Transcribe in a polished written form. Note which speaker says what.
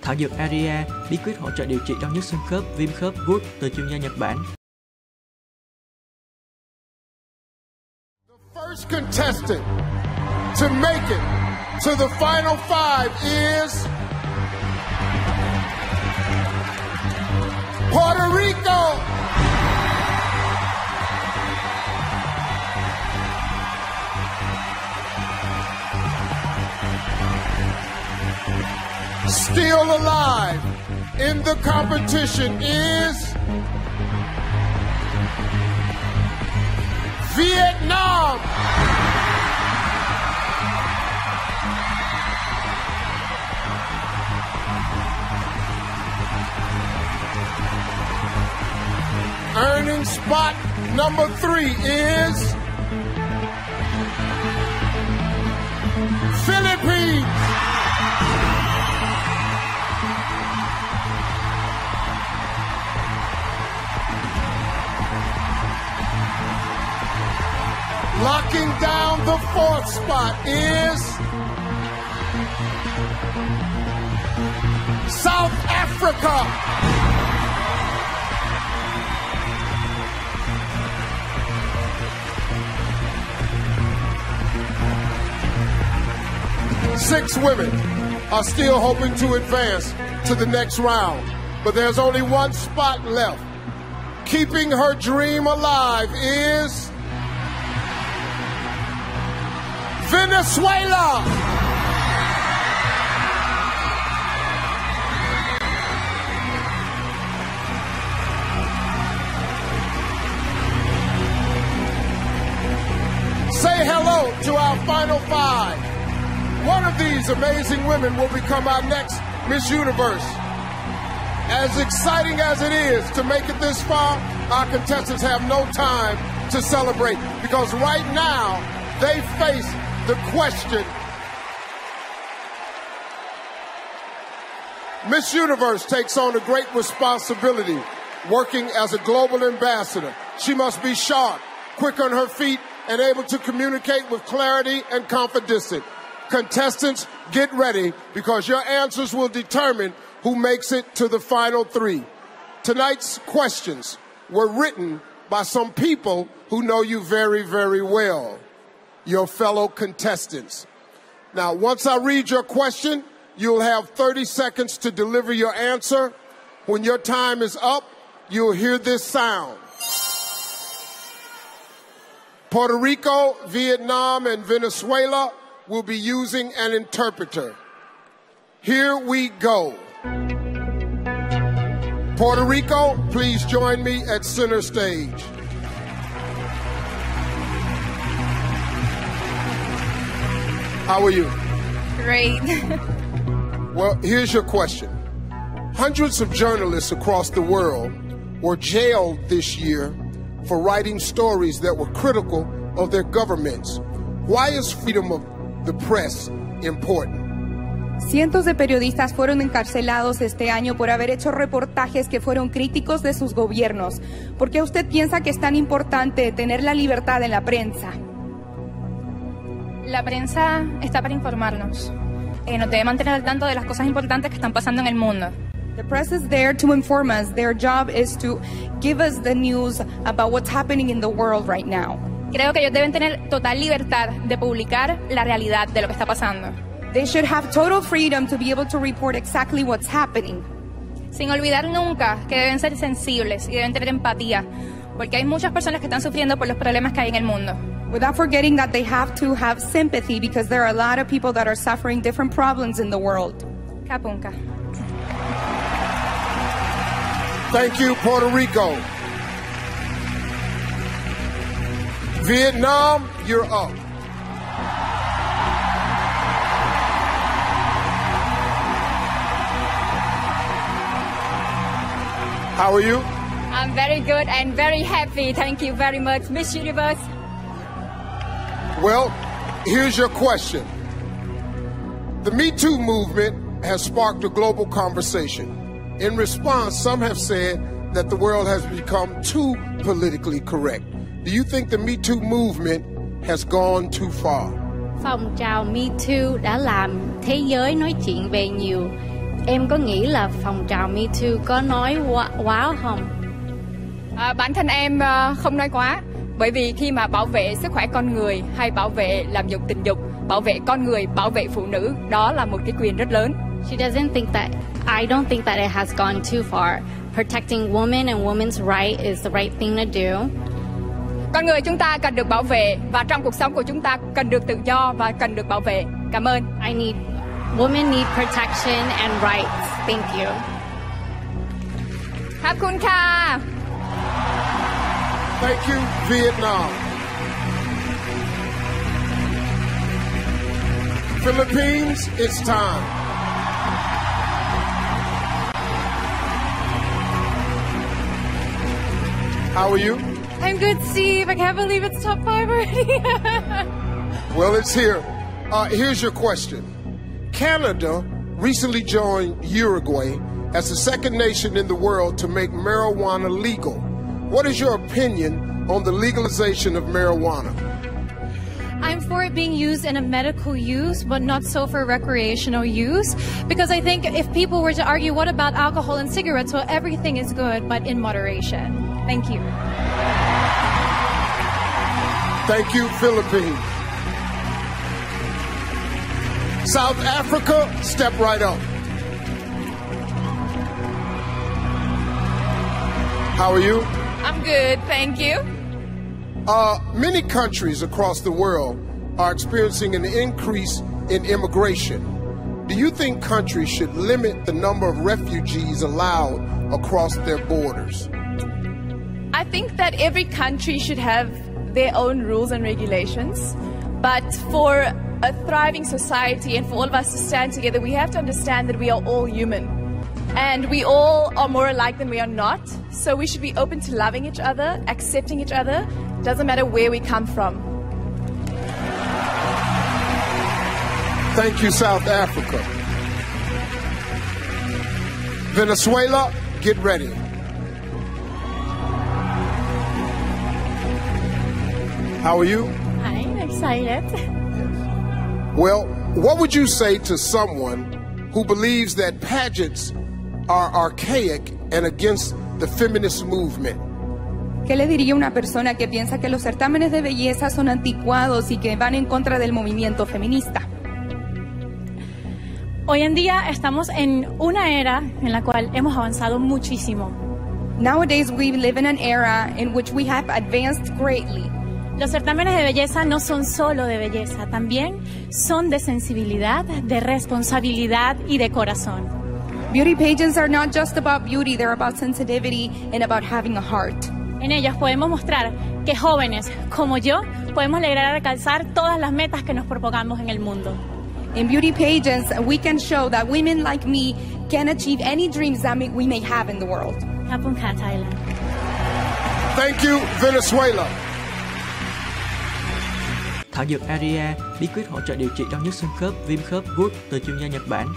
Speaker 1: Thảo dược Aria, bí quyết hỗ trợ điều trị đau nhức xương khớp, viêm khớp Good từ chuyên gia Nhật Bản.
Speaker 2: The first contestant to make it to the final five is Puerto Rico. Still alive in the competition is Vietnam. Earning spot number 3 is Philippines. Locking down the 4th spot is South Africa. Six women are still hoping to advance to the next round, but there's only one spot left. Keeping her dream alive is Venezuela. Say hello to our final five. One of these amazing women will become our next Miss Universe. As exciting as it is to make it this far, our contestants have no time to celebrate because right now they face the question. Miss Universe takes on a great responsibility working as a global ambassador. She must be sharp, quick on her feet, and able to communicate with clarity and confidence. Contestants, get ready because your answers will determine who makes it to the final three. Tonight's questions were written by some people who know you very, very well, your fellow contestants. Now, once I read your question, you'll have 30 seconds to deliver your answer. When your time is up, you'll hear this sound. Puerto Rico, Vietnam, and Venezuela will be using an interpreter. Here we go. Puerto Rico, please join me at center stage. How are you?
Speaker 3: Great.
Speaker 2: Well, here's your question. Hundreds of journalists across the world were jailed this year for writing stories that were critical of their governments. Why is freedom of the press important?
Speaker 4: Cientos de periodistas fueron encarcelados este año por haber hecho reportajes que fueron críticos de sus gobiernos. ¿Por qué usted piensa que es tan importante tener la libertad en la prensa?
Speaker 3: La prensa está para informarnos. Nos debe mantener al tanto de las cosas importantes que están pasando en el mundo.
Speaker 4: The press is there to inform us. Their job is to give us the news about what's happening in the world right now.
Speaker 3: Creo que ellos deben tener total libertad de publicar la realidad de lo que está pasando.
Speaker 4: They should have total freedom to be able to report exactly what's happening.
Speaker 3: Sin olvidar nunca que deben ser sensibles y deben tener empatía, porque hay muchas personas que están sufriendo por los problemas que hay en el mundo.
Speaker 4: Without forgetting that they have to have sympathy because there are a lot of people that are suffering different problems in the world.
Speaker 3: Kapunka.
Speaker 2: Thank you, Puerto Rico. Vietnam, you're up. How are you?
Speaker 5: I'm very good and very happy. Thank you very much, Miss Universe.
Speaker 2: Well, here's your question. The Me Too movement has sparked a global conversation. In response, some have said that the world has become too politically correct. Do you think the Me Too movement has gone too far?
Speaker 6: Phong trào Me Too đã làm thế giới nói chuyện về nhiều Em có nghĩ là phong trào Me Too có nói quá không?
Speaker 5: Bản thân em không nói quá. Bởi vì khi mà bảo vệ sức khỏe con người hay bảo vệ làm dục tình dục, bảo vệ con người, bảo vệ phụ nữ, đó là một cái quyền rất lớn.
Speaker 6: I don't think that it has gone too far. Protecting women and women's right is the right thing to do.
Speaker 5: Con người chúng ta cần được bảo vệ và trong cuộc sống của chúng ta cần được tự do và cần được bảo vệ. Cảm ơn.
Speaker 6: Women need protection and rights. Thank you.
Speaker 5: ขอบคุณค่ะ
Speaker 2: Thank you, Vietnam. Philippines, it's time. How are you?
Speaker 3: I'm good, Steve. I can't believe it's top 5 already.
Speaker 2: Well, it's here. Here's your question. Canada recently joined Uruguay as the second nation in the world to make marijuana legal. What is your opinion on the legalization of marijuana?
Speaker 3: I'm for it being used in a medical use, but not so for recreational use. Because I think if people were to argue, what about alcohol and cigarettes? Well, everything is good, but in moderation. Thank you.
Speaker 2: Thank you, Philippines. South Africa, step right up. How are you?
Speaker 3: I'm good, thank you.
Speaker 2: Many countries across the world are experiencing an increase in immigration. Do you think countries should limit the number of refugees allowed across their borders?
Speaker 7: I think that every country should have their own rules and regulations, but for a thriving society and for all of us to stand together, we have to understand that we are all human. And we all are more alike than we are not. So we should be open to loving each other, accepting each other. Doesn't matter where we come from.
Speaker 2: Thank you, South Africa. Venezuela, get ready. How are you?
Speaker 3: I'm excited.
Speaker 2: Well, what would you say to someone who believes that pageants are archaic and against the feminist movement?
Speaker 4: ¿Qué le diría a una persona que piensa que los certámenes de belleza son anticuados y que van en contra del movimiento feminista?
Speaker 3: Hoy en día estamos en una era en la cual hemos avanzado muchísimo.
Speaker 4: Nowadays we live in an era in which we have advanced greatly.
Speaker 3: Los certámenes de belleza no son solo de belleza, también son de sensibilidad, de responsabilidad y de corazón.
Speaker 4: Beauty pageants are not just about beauty, they're about sensitivity and about having a heart.
Speaker 3: En ellas podemos mostrar que jóvenes como yo podemos lograr alcanzar todas las metas que nos propongamos en el mundo.
Speaker 4: In beauty pageants, we can show that women like me can achieve any dreams that we may have in the world.
Speaker 3: ขอบคุณค่ะ Thailand.
Speaker 2: Thank you, Venezuela.
Speaker 1: Thảo dược Aria, bí quyết hỗ trợ điều trị đau nhức xương khớp, viêm khớp, gút từ chuyên gia Nhật Bản.